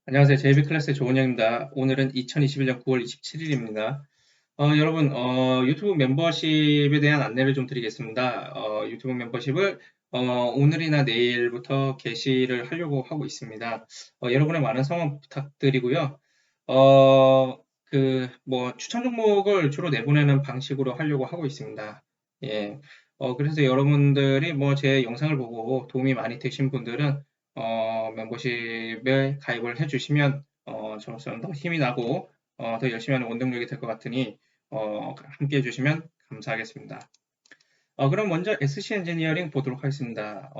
안녕하세요. JB클래스의 조은영입니다. 오늘은 2021년 9월 27일입니다. 여러분, 유튜브 멤버십에 대한 안내를 좀 드리겠습니다. 유튜브 membership을 오늘이나 내일부터 개시를 하려고 하고 있습니다. 여러분의 많은 성원 부탁드리고요. 추천 종목을 주로 내보내는 방식으로 하려고 하고 있습니다. 예. 그래서 여러분들이 제 영상을 보고 도움이 많이 되신 분들은 멤버십에 가입을 해주시면 저로서는 더 힘이 나고 더 열심히 하는 원동력이 될 것 같으니 함께 해주시면 감사하겠습니다. 그럼 먼저 SC 엔지니어링 보도록 하겠습니다.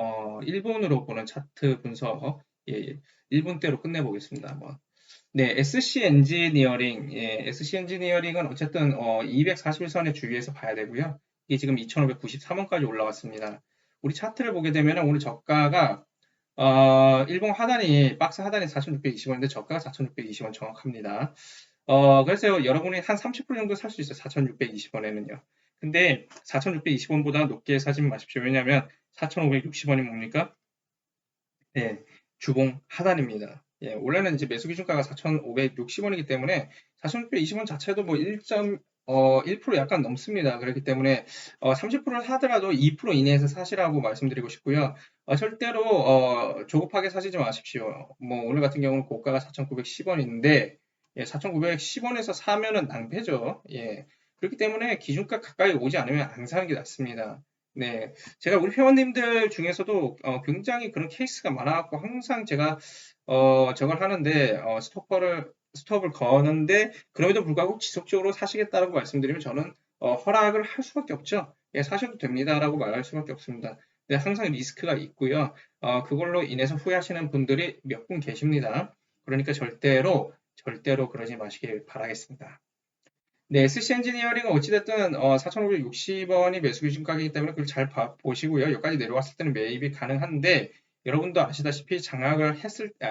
일본으로 보는 차트 분석, 예, 1분대로 끝내보겠습니다. 네, SC 엔지니어링, SC 엔지니어링은 어쨌든 241선의 주위에서 봐야 되고요. 이게 지금 2593원까지 올라왔습니다. 우리 차트를 보게 되면 오늘 저가가 일본 하단이, 박스 하단이 4,620원인데 저가가 4,620원 정확합니다. 그래서 여러분이 한 30% 정도 살 수 있어요. 4,620원에는요. 근데 4,620원보다 높게 사지 마십시오. 왜냐하면 4,560원이 뭡니까? 네, 주봉 하단입니다. 예, 원래는 이제 매수 기준가가 4,560원이기 때문에 4,620원 자체도 뭐 1% 약간 넘습니다. 그렇기 때문에 30%를 사더라도 2% 이내에서 사시라고 말씀드리고 싶고요. 절대로 조급하게 사시지 마십시오. 뭐 오늘 같은 경우는 고가가 4,910원인데 4,910원에서 사면은 낭패죠. 예. 그렇기 때문에 기준가 가까이 오지 않으면 안 사는 게 낫습니다. 네. 제가 우리 회원님들 중에서도 굉장히 그런 케이스가 많아갖고 항상 제가 저걸 하는데 스톱을 거는데 그럼에도 불구하고 지속적으로 사시겠다라고 말씀드리면 저는 허락을 할 수밖에 없죠. 예, 사셔도 됩니다라고 말할 수밖에 없습니다. 근데 항상 리스크가 있고요. 그걸로 인해서 후회하시는 분들이 몇 분 계십니다. 그러니까 절대로 그러지 마시길 바라겠습니다. 네, SC 엔지니어링은 어찌됐든 4,560원이 매수 기준 가격이기 때문에 그걸 잘 보시고요. 여기까지 내려왔을 때는 매입이 가능한데 여러분도 아시다시피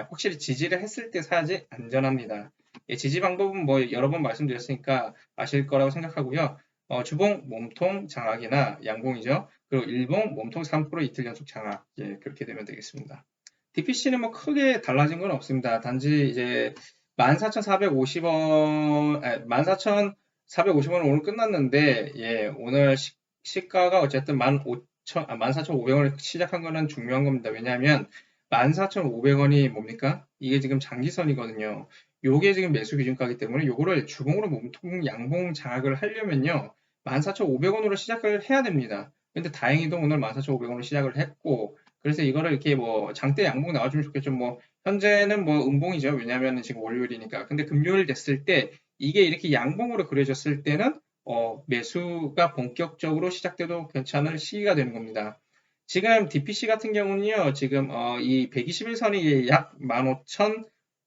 확실히 지지를 했을 때 사야지 안전합니다. 예, 지지 방법은 뭐 여러 번 말씀드렸으니까 아실 거라고 생각하고요. 주봉, 몸통, 장악이나 양봉이죠. 그리고 일봉, 몸통 3% 이틀 연속 장악. 예, 그렇게 되면 되겠습니다. DPC는 뭐 크게 달라진 건 없습니다. 단지 이제 14,450원, 14,450원 오늘 끝났는데, 예, 오늘 시가가 어쨌든 14,500원을 시작한 거는 중요한 겁니다. 왜냐하면 14,500원이 뭡니까? 이게 지금 장기선이거든요. 요게 지금 매수 기준가이기 때문에 요거를 주봉으로 몸통 양봉 장악을 하려면요. 14,500원으로 시작을 해야 됩니다. 근데 다행히도 오늘 14,500원으로 시작을 했고, 그래서 이거를 이렇게 뭐 장대 양봉 나와주면 좋겠죠. 뭐 현재는 뭐 음봉이죠. 왜냐하면 지금 월요일이니까. 근데 금요일 됐을 때 이게 이렇게 양봉으로 그려졌을 때는 매수가 본격적으로 시작돼도 괜찮을 시기가 되는 겁니다. 지금 DPC 같은 경우는요. 지금 이 121선이 약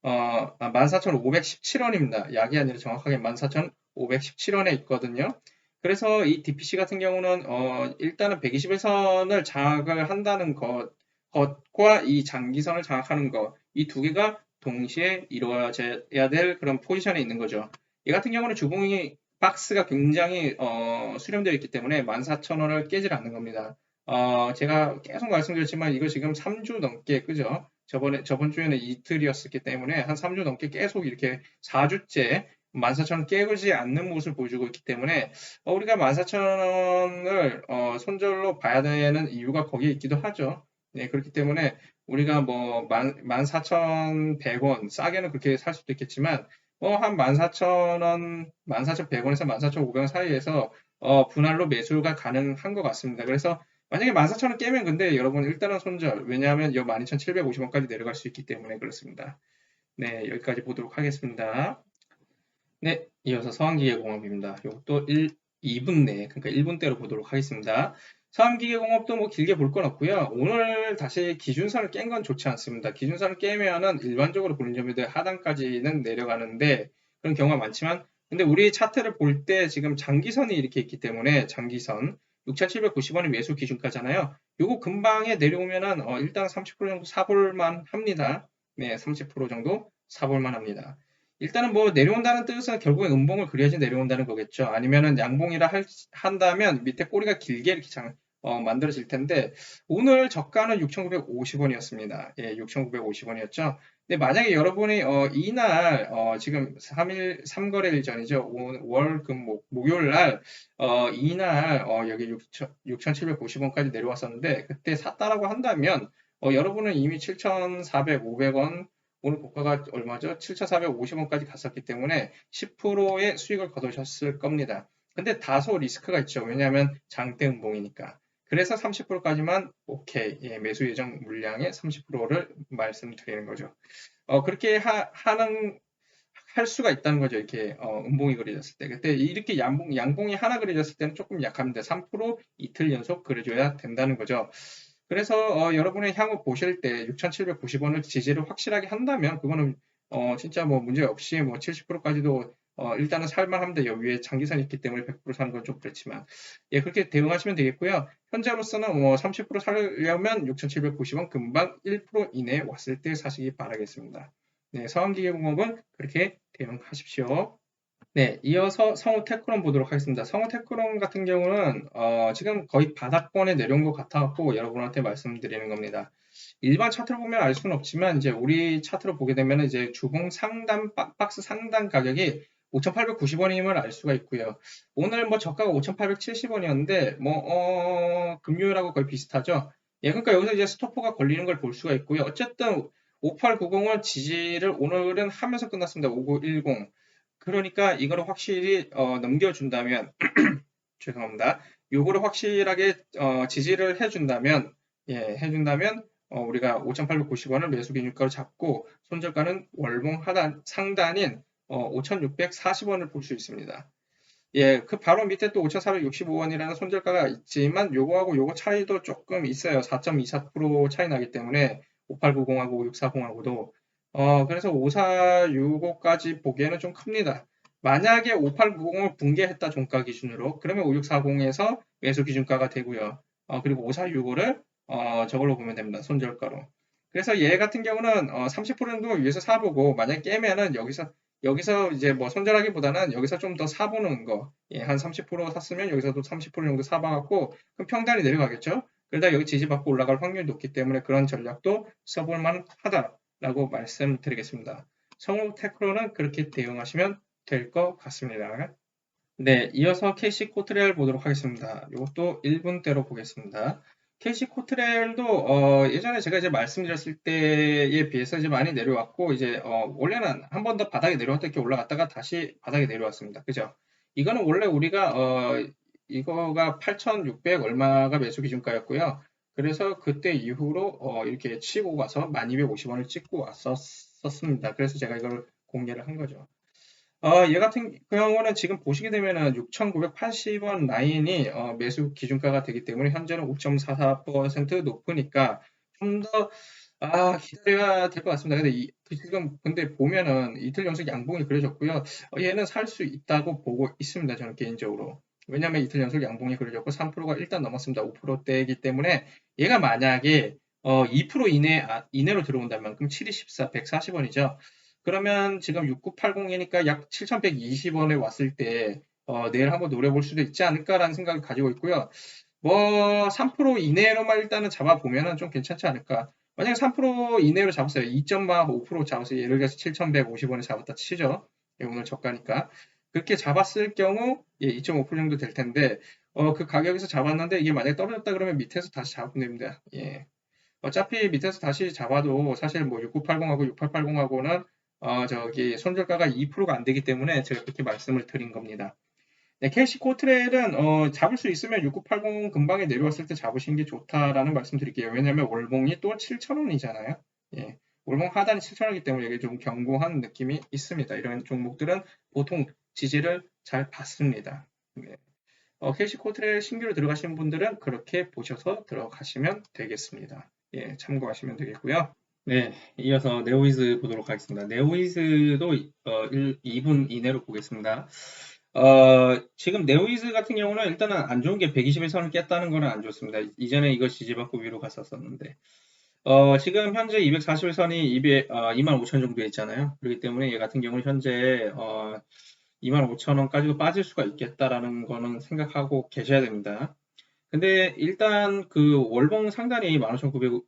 14,517원입니다. 약이 아니라 정확하게 14,517원에 있거든요. 그래서 이 DPC 같은 경우는 일단은 121선을 장악을 한다는 것과 이 장기선을 장악하는 것, 이 두 개가 동시에 이루어져야 될 그런 포지션에 있는 거죠. 이 같은 경우는 주봉이 박스가 굉장히 수렴되어 있기 때문에 14,000원을 깨질 않는 겁니다. 제가 계속 말씀드렸지만 이거 지금 3주 넘게 그죠? 저번 주에는 이틀이었기 때문에 한 3주 넘게 계속 이렇게 4주째 14,000원 깨지 않는 모습을 보여주고 있기 때문에 우리가 14,000원을 손절로 봐야 되는 이유가 거기에 있기도 하죠. 네, 그렇기 때문에 우리가 뭐 14,100원 싸게는 그렇게 살 수도 있겠지만 한 14,000원, 14,100원에서 14,500원 사이에서 분할로 매수가 가능한 것 같습니다. 그래서 만약에 14,000원 깨면 근데 여러분 일단은 손절. 왜냐하면 이 12,750원까지 내려갈 수 있기 때문에 그렇습니다. 네, 여기까지 보도록 하겠습니다. 네, 이어서 서한기계공업입니다. 이것도 2분 내, 그러니까 1분대로 보도록 하겠습니다. 서한기계공업도 뭐 길게 볼 건 없고요. 오늘 다시 기준선을 깬 건 좋지 않습니다. 기준선을 깨면은 일반적으로 보는 점유들 하단까지는 내려가는데 그런 경우가 많지만 근데 우리 차트를 볼 때 지금 장기선이 이렇게 있기 때문에 장기선 6,790원이 매수 기준가잖아요. 요거 금방에 내려오면은 일단 30% 정도 사볼만 합니다. 네, 30% 정도 사볼만 합니다. 일단은 뭐 내려온다는 뜻은 결국엔 음봉을 그려야지 내려온다는 거겠죠. 아니면은 양봉이라 한다면 밑에 꼬리가 길게 이렇게 만들어질 텐데 오늘 저가는 6,950원이었습니다. 예, 6,950원이었죠. 근데 만약에 여러분이 이날 지금 3일 3거래일 전이죠. 월, 금, 목요일 날 이날 여기 6,790원까지 내려왔었는데 그때 샀다라고 한다면 여러분은 이미 7,400, 500원 오늘 고가가 얼마죠? 7,450원까지 갔었기 때문에 10%의 수익을 거두셨을 겁니다. 근데 다소 리스크가 있죠. 왜냐하면 장대 음봉이니까. 그래서 30%까지만 오케이. 예, 매수 예정 물량의 30%를 말씀드리는 거죠. 그렇게 할 수가 있다는 거죠. 이렇게 음봉이 그려졌을 때. 그때 이렇게 양봉이 하나 그려졌을 때는 조금 약합니다. 3% 이틀 연속 그려줘야 된다는 거죠. 그래서 여러분의 향후 보실 때 6,790원을 지지를 확실하게 한다면 그거는 진짜 뭐 문제 없이 뭐 70%까지도 일단은 살만합니다. 여기에 장기선이 있기 때문에 100% 사는 건 좀 그렇지만 예 그렇게 대응하시면 되겠고요. 현재로서는 30% 살려면 6,790원 금방 1% 이내에 왔을 때 사시기 바라겠습니다. 네, 서강기계공업은 그렇게 대응하십시오. 네, 이어서 성우테크론 보도록 하겠습니다. 성우테크론 같은 경우는 지금 거의 바닥권에 내려온 것 같아갖고 여러분한테 말씀드리는 겁니다. 일반 차트로 보면 알 수는 없지만 이제 우리 차트로 보게 되면 이제 주봉 상단 박스 상단 가격이 5,890원임을 알 수가 있고요. 오늘 뭐 저가가 5,870원이었는데 뭐 금요일하고 거의 비슷하죠. 예, 그러니까 여기서 이제 스토퍼가 걸리는 걸 볼 수가 있고요. 어쨌든 5890을 지지를 오늘은 하면서 끝났습니다. 5910. 그러니까 이거를 확실히 넘겨준다면 죄송합니다. 요거를 확실하게 지지를 해준다면 예, 해준다면 우리가 5,890원을 매수 기준가로 잡고 손절가는 월봉 하단 상단인 5,640원을 볼 수 있습니다. 예, 그 바로 밑에 또 5,465원이라는 손절가가 있지만 요거하고 요거 차이도 조금 있어요. 4.24% 차이 나기 때문에 5890하고 5640하고도 그래서 5465까지 보기에는 좀 큽니다. 만약에 5890을 붕괴했다 종가 기준으로 그러면 5640에서 매수 기준가가 되고요. 그리고 5465를 저걸로 보면 됩니다. 손절가로. 그래서 얘 같은 경우는 30% 정도 위에서 사보고 만약에 깨면은 여기서 이제 뭐 손절하기보다는 여기서 좀 더 사보는 거, 예, 한 30% 샀으면 여기서도 30% 정도 사봐갖고 그럼 평단이 내려가겠죠. 그러다 여기 지지받고 올라갈 확률이 높기 때문에 그런 전략도 써볼만 하다라고 말씀드리겠습니다. 성우테크로는 그렇게 대응하시면 될 것 같습니다. 네, 이어서 캐시 코트레일 보도록 하겠습니다. 이것도 1분대로 보겠습니다. 캐시 코트레일도 예전에 제가 이제 말씀드렸을 때에 비해서 이제 많이 내려왔고 이제 원래는 한 번 더 바닥에 내려왔다 이렇게 올라갔다가 다시 바닥에 내려왔습니다. 그죠? 이거는 원래 우리가 이거가 8,600 얼마가 매수 기준가였고요. 그래서 그때 이후로 이렇게 치고 가서 1250원을 찍고 왔었습니다. 그래서 제가 이걸 공개를 한 거죠. 얘 같은 경우는 지금 보시게 되면은 6,980원 라인이 매수 기준가가 되기 때문에 현재는 5.44% 높으니까 좀 더 기다려야 될 것 같습니다. 근데 지금 근데 보면은 이틀 연속 양봉이 그려졌고요. 얘는 살 수 있다고 보고 있습니다. 저는 개인적으로. 왜냐하면 이틀 연속 양봉이 그려졌고 3%가 일단 넘었습니다. 5%대이기 때문에 얘가 만약에 2% 이내로 들어온다면 그럼 724, 140원이죠. 그러면 지금 6980이니까 약 7120원에 왔을 때 내일 한번 노려볼 수도 있지 않을까라는 생각을 가지고 있고요. 뭐 3% 이내로만 일단은 잡아보면은 좀 괜찮지 않을까. 만약에 3% 이내로 잡았어요. 2.5% 잡았어요. 예를 들어서 7150원에 잡았다 치죠. 예, 오늘 저가니까. 그렇게 잡았을 경우 2.5% 정도 될 텐데 그 가격에서 잡았는데 이게 만약에 떨어졌다 그러면 밑에서 다시 잡으면 됩니다. 예. 어차피 밑에서 다시 잡아도 사실 뭐 6980하고 6880하고는 저기 손절가가 2%가 안 되기 때문에 제가 그렇게 말씀을 드린 겁니다. 네, 캐시 코트레일은 잡을 수 있으면 6980 근방에 내려왔을 때 잡으시는 게 좋다라는 말씀 드릴게요. 왜냐하면 월봉이 또 7,000원이잖아요. 예, 월봉 하단이 7,000원이기 때문에 이게 좀 견고한 느낌이 있습니다. 이런 종목들은 보통 지지를 잘 받습니다. 네. 캐시 코트레일 신규로 들어가시는 분들은 그렇게 보셔서 들어가시면 되겠습니다. 예, 참고하시면 되겠고요. 네, 이어서 네오이즈 보도록 하겠습니다. 네오이즈도 2분 이내로 보겠습니다. 지금 네오이즈 같은 경우는 일단은 안 좋은 게 120의 선을 깼다는 거는 안 좋습니다. 이전에 이거 지지받고 위로 갔었었는데 지금 현재 240의 선이 25,000 정도 있잖아요. 그렇기 때문에 얘 같은 경우는 현재 25,000원까지도 빠질 수가 있겠다라는 거는 생각하고 계셔야 됩니다. 근데 일단 그 월봉 상단이 15,900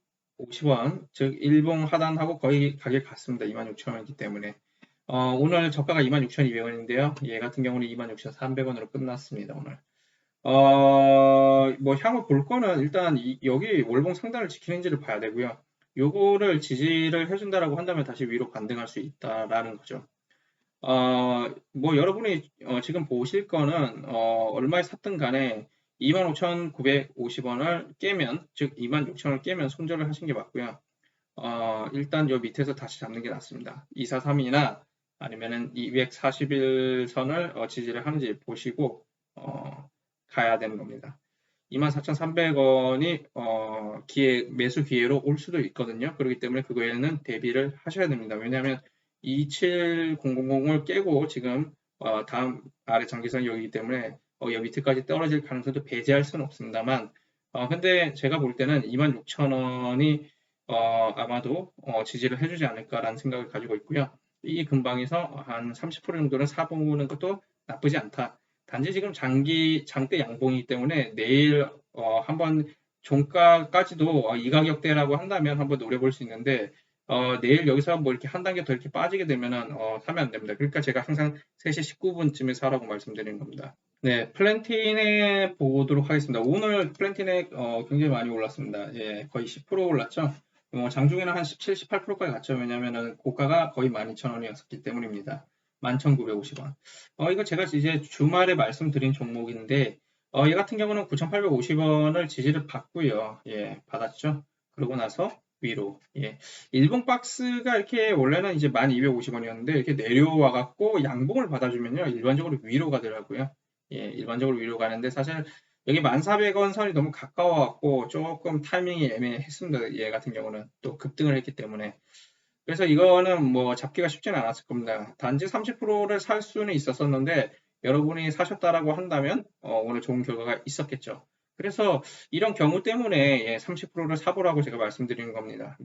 50원, 즉 일봉 하단하고 거의 가격 같습니다. 26,000원이기 때문에 오늘 저가가 26,200원인데요. 얘 같은 경우는 26,300원으로 끝났습니다. 오늘. 뭐 향후 볼 거는 일단 여기 월봉 상단을 지키는지를 봐야 되고요. 요거를 지지를 해준다라고 한다면 다시 위로 반등할 수 있다라는 거죠. 뭐 여러분이 지금 보실 거는 얼마에 샀든 간에 25,950원을 깨면, 즉 26,000원을 깨면 손절을 하신 게 맞고요. 일단 요 밑에서 다시 잡는 게 낫습니다. 243이나 아니면은 241선을 지지를 하는지 보시고 가야 되는 겁니다. 24,300원이 매수 기회로 올 수도 있거든요. 그렇기 때문에 그거에는 대비를 하셔야 됩니다. 왜냐하면 27000을 깨고 지금 다음 아래 장기선이 여기기 때문에 여기 밑에까지 떨어질 가능성도 배제할 수는 없습니다만 근데 제가 볼 때는 26,000원이 아마도 지지를 해주지 않을까라는 생각을 가지고 있고요. 이 근방에서 한 30% 정도는 사보는 것도 나쁘지 않다. 단지 지금 장대 양봉이기 때문에 내일 한번 종가까지도 이 가격대라고 한다면 한번 노려볼 수 있는데 내일 여기서 뭐 이렇게 한 단계 더 이렇게 빠지게 되면은 사면 안 됩니다. 그러니까 제가 항상 3시 19분쯤에 사라고 말씀드리는 겁니다. 네, 플랜틴에 보도록 하겠습니다. 오늘 플랜틴에 굉장히 많이 올랐습니다. 예, 거의 10% 올랐죠. 장중에는 한 17, 18%까지 갔죠. 왜냐하면 고가가 거의 12,000원이었기 때문입니다. 11,950원. 이거 제가 이제 주말에 말씀드린 종목인데, 얘 같은 경우는 9,850원을 지지를 받고요. 예, 받았죠. 그러고 나서 위로. 예. 일봉 박스가 이렇게 원래는 이제 1250원이었는데, 이렇게 내려와 갖고 양봉을 받아주면요. 일반적으로 위로 가더라고요. 예, 일반적으로 위로 가는데, 사실 여기 1,400원 선이 너무 가까워갖고 조금 타이밍이 애매했습니다. 얘 같은 경우는 또 급등을 했기 때문에. 그래서 이거는 뭐 잡기가 쉽지는 않았을 겁니다. 단지 30%를 살 수는 있었었는데 여러분이 사셨다라고 한다면 오늘 좋은 결과가 있었겠죠. 그래서 이런 경우 때문에 예, 30%를 사보라고 제가 말씀드리는 겁니다.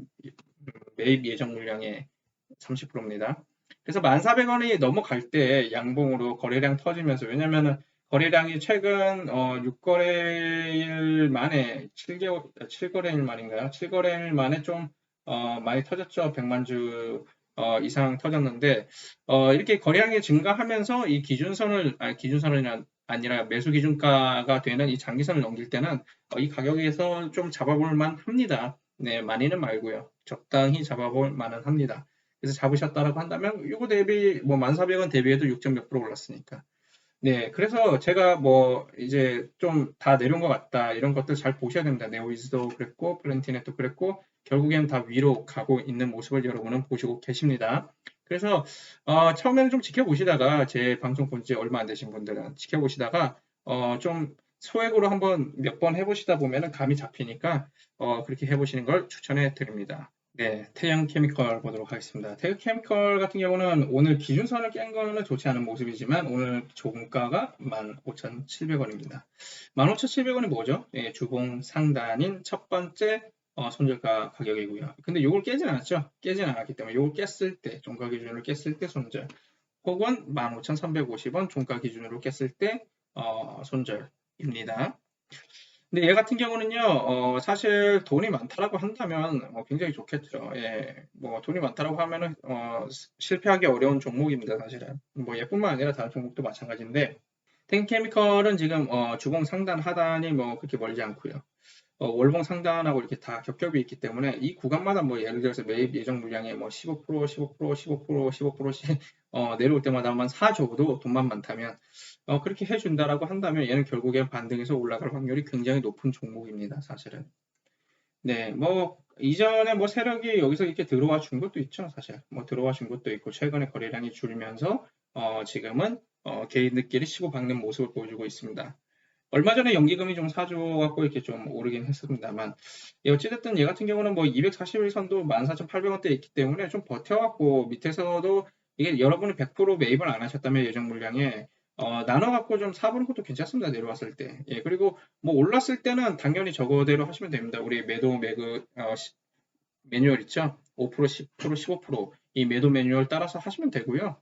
매입 예정 물량의 30%입니다. 그래서 1,400원이 넘어갈 때 양봉으로 거래량 터지면서 왜냐면은 거래량이 최근 6거래일 만에 7거래일 만인가요? 7거래일 만에 좀 많이 터졌죠. 100만 주 이상 터졌는데 이렇게 거래량이 증가하면서 이 기준선은 아니라 매수 기준가가 되는 이 장기선을 넘길 때는 이 가격에서 좀 잡아볼 만 합니다. 네, 많이는 말고요. 적당히 잡아볼 만은 합니다. 그래서 잡으셨다라고 한다면 이거 대비 뭐 1,400원 대비해도 6점 몇 프로 올랐으니까. 네, 그래서 제가 뭐 이제 좀 다 내려온 것 같다 이런 것들 잘 보셔야 됩니다. 네오이즈도 그랬고 플랜티넷도 그랬고 결국엔 다 위로 가고 있는 모습을 여러분은 보시고 계십니다. 그래서 처음에는 좀 지켜보시다가 제 방송 본 지 얼마 안 되신 분들은 지켜보시다가 좀 소액으로 한번 몇 번 해보시다 보면은 감이 잡히니까 그렇게 해보시는 걸 추천해 드립니다. 네, 태양 케미컬 보도록 하겠습니다. 태양 케미컬 같은 경우는 오늘 기준선을 깬 거는 좋지 않은 모습이지만 오늘 종가가 15,700원입니다. 15,700원이 뭐죠? 예, 주봉 상단인 첫 번째 손절가 가격이고요. 근데 이걸 깨진 않았죠? 깨진 않았기 때문에 이걸 깼을 때, 종가 기준으로 깼을 때 손절 혹은 15,350원 종가 기준으로 깼을 때 손절입니다. 근데 얘 같은 경우는요, 사실 돈이 많다라고 한다면 굉장히 좋겠죠. 예, 뭐 돈이 많다라고 하면은 실패하기 어려운 종목입니다, 사실은. 뭐 얘뿐만 아니라 다른 종목도 마찬가지인데, 탱케미컬은 지금 주봉 상단 하단이 뭐 그렇게 멀지 않고요. 월봉 상단하고 이렇게 다 겹겹이 있기 때문에 이 구간마다 뭐 예를 들어서 매입 예정 물량의 뭐 15%, 15%, 15%, 15%씩 내려올 때마다만 사줘도 돈만 많다면 그렇게 해준다라고 한다면 얘는 결국엔 반등해서 올라갈 확률이 굉장히 높은 종목입니다. 사실은. 네, 뭐 이전에 뭐 세력이 여기서 이렇게 들어와 준 것도 있죠. 사실 뭐 들어와 준 것도 있고 최근에 거래량이 줄면서 지금은 개인들끼리 치고박는 모습을 보여주고 있습니다. 얼마 전에 연기금이 좀 사줘갖고 이렇게 좀 오르긴 했습니다만, 어찌됐든 얘 같은 경우는 뭐 241선도 14,800원대에 있기 때문에 좀 버텨갖고 밑에서도 이게 여러분이 100% 매입을 안 하셨다면 예정 물량에 나눠갖고 좀 사보는 것도 괜찮습니다. 내려왔을 때. 예, 그리고 뭐 올랐을 때는 당연히 저거대로 하시면 됩니다. 우리 매도 매그 매뉴얼 있죠? 5%, 10%, 15%이 매도 매뉴얼 따라서 하시면 되고요.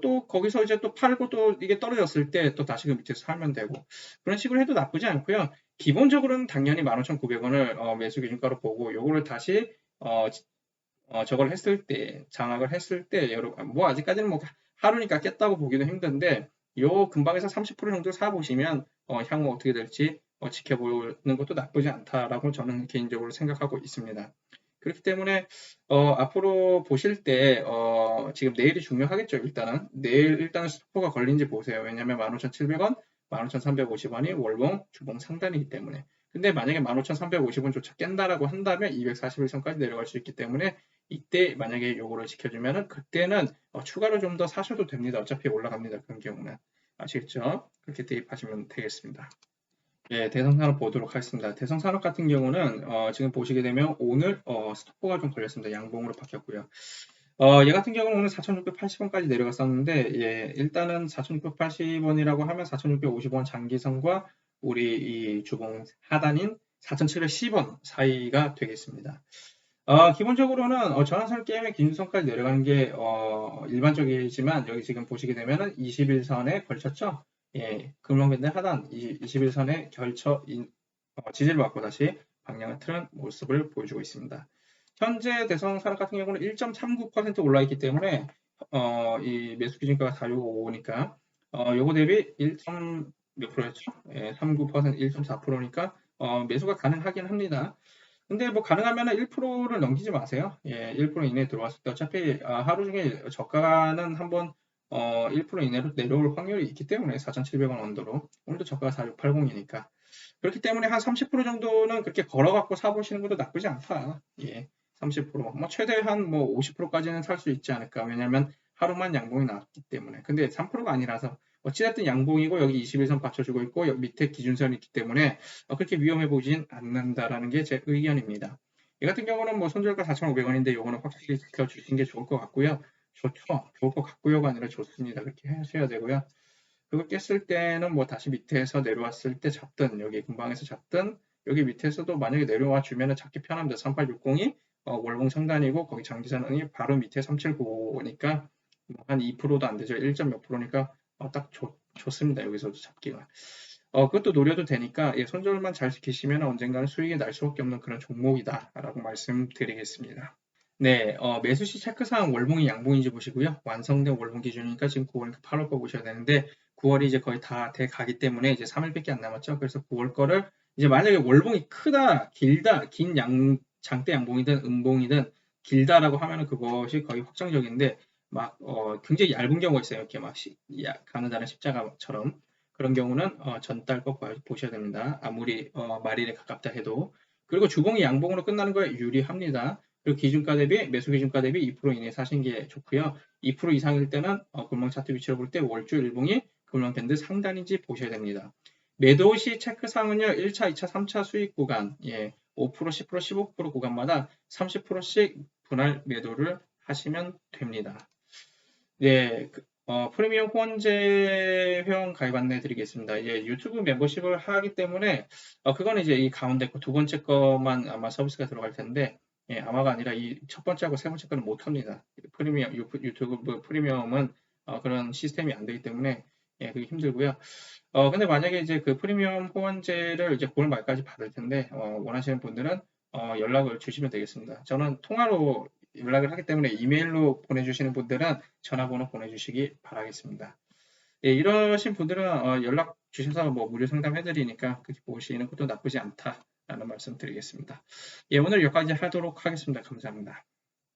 또 거기서 이제 또 팔고 또 이게 떨어졌을 때 또 다시 그 밑에서 살면 되고 그런 식으로 해도 나쁘지 않고요. 기본적으로는 당연히 15,900원을 매수 기준가로 보고 요거를 다시 저걸 했을 때, 장악을 했을 때, 여러분, 뭐 아직까지는 뭐 하루니까 깼다고 보기도 힘든데, 요 근방에서 30% 정도 사보시면, 향후 어떻게 될지 지켜보는 것도 나쁘지 않다라고 저는 개인적으로 생각하고 있습니다. 그렇기 때문에, 앞으로 보실 때, 지금 내일이 중요하겠죠, 일단은. 내일 일단은 스토퍼가 걸린지 보세요. 왜냐면 15,700원, 15,350원이 월봉, 주봉 상단이기 때문에. 근데 만약에 15,350원조차 깬다라고 한다면 241선까지 내려갈 수 있기 때문에 이때 만약에 요거를 지켜주면은 그때는 추가로 좀 더 사셔도 됩니다. 어차피 올라갑니다. 그런 경우는. 아시겠죠? 그렇게 대입하시면 되겠습니다. 예, 대성산업 보도록 하겠습니다. 대성산업 같은 경우는 지금 보시게 되면 오늘 스토퍼가 좀 걸렸습니다. 양봉으로 바뀌었고요. 얘 같은 경우는 오늘 4,680원까지 내려갔었는데, 예, 일단은 4,680원이라고 하면 4,650원 장기선과 우리 이 주봉 하단인 4,710원 사이가 되겠습니다. 기본적으로는 전환선 게임의 기준선까지 내려가는 게 일반적이지만 여기 지금 보시게 되면은 21선에 걸쳤죠. 예, 금융밴드 하단 21선에 걸쳐 지지를 받고 다시 방향을 틀은 모습을 보여주고 있습니다. 현재 대성산업 같은 경우는 1.39% 올라 있기 때문에 이 매수 기준가가 465니까 요거 대비 1. 몇 프로였죠? 예, 39%, 1.4%니까 매수가 가능하긴 합니다. 근데 뭐 가능하면 1%를 넘기지 마세요. 예, 1% 이내에 들어왔을 때 어차피 하루 중에 저가는 한번 1% 이내로 내려올 확률이 있기 때문에 4,700원 언더로 오늘도 저가가 4680이니까 그렇기 때문에 한 30% 정도는 그렇게 걸어갖고 사보시는 것도 나쁘지 않다. 예, 30%. 뭐 최대한 뭐 50%까지는 살 수 있지 않을까. 왜냐면 하루만 양봉이 나왔기 때문에. 근데 3%가 아니라서 어찌됐든 양봉이고 여기 21선 받쳐주고 있고 여기 밑에 기준선이 있기 때문에 그렇게 위험해 보진 않는다라는 게 제 의견입니다. 이 같은 경우는 뭐 손절가 4,500원인데 요거는 확실히 지켜주시는 게 좋을 것 같고요. 좋죠. 좋을 것 같고요가 아니라 좋습니다. 그렇게 하셔야 되고요. 그걸 깼을 때는 뭐 다시 밑에서 내려왔을 때 잡든 여기 근방에서 잡든 여기 밑에서도 만약에 내려와 주면은 잡기 편합니다. 3860이 월봉 상단이고 거기 장기선이 바로 밑에 3795니까 한 2%도 안 되죠. 1. 몇 프로니까 딱 좋습니다. 여기서도 잡기가. 그것도 노려도 되니까 예, 손절만 잘 지키시면 언젠가는 수익이 날 수밖에 없는 그런 종목이다라고 말씀드리겠습니다. 네, 매수시 체크사항 월봉이 양봉인지 보시고요. 완성된 월봉 기준이니까 지금 9월이니까 8월 거 보셔야 되는데 9월이 이제 거의 다 돼 가기 때문에 이제 3일밖에 안 남았죠. 그래서 9월 거를 이제 만약에 월봉이 크다, 길다, 긴 장대 양봉이든 음봉이든 길다라고 하면은 그것이 거의 확정적인데 막 굉장히 얇은 경우가 있어요. 이렇게 막 가느다란 십자가처럼 그런 경우는 전달 거 보셔야 됩니다. 아무리 말일에 가깝다 해도 그리고 주봉이 양봉으로 끝나는 거에 유리합니다. 그리고 기준가 대비 매수 기준가 대비 2% 이내 사신 게 좋고요. 2% 이상일 때는 금방 차트 위치를 볼 때 월주 일봉이 금방 밴드 상단인지 보셔야 됩니다. 매도 시 체크사항은요. 1차, 2차, 3차 수익 구간, 예, 5%, 10%, 15% 구간마다 30%씩 분할 매도를 하시면 됩니다. 네, 프리미엄 후원제 회원 가입 안내 드리겠습니다. 예, 유튜브 멤버십을 하기 때문에 그거는 이제 이 가운데 거 두 번째 거만 아마 서비스가 들어갈 텐데 예, 아마가 아니라 이 첫 번째하고 세 번째 거는 못 합니다. 프리미엄 유튜브 프리미엄은 그런 시스템이 안 되기 때문에 예, 그게 힘들고요. 근데 만약에 이제 그 프리미엄 후원제를 이제 9월 말까지 받을 텐데 원하시는 분들은 연락을 주시면 되겠습니다. 저는 통화로 연락을 하기 때문에 이메일로 보내주시는 분들은 전화번호 보내주시기 바라겠습니다. 예, 이러신 분들은 연락 주셔서 뭐 무료 상담 해드리니까 그렇게 보시는 것도 나쁘지 않다라는 말씀 드리겠습니다. 예, 오늘 여기까지 하도록 하겠습니다. 감사합니다.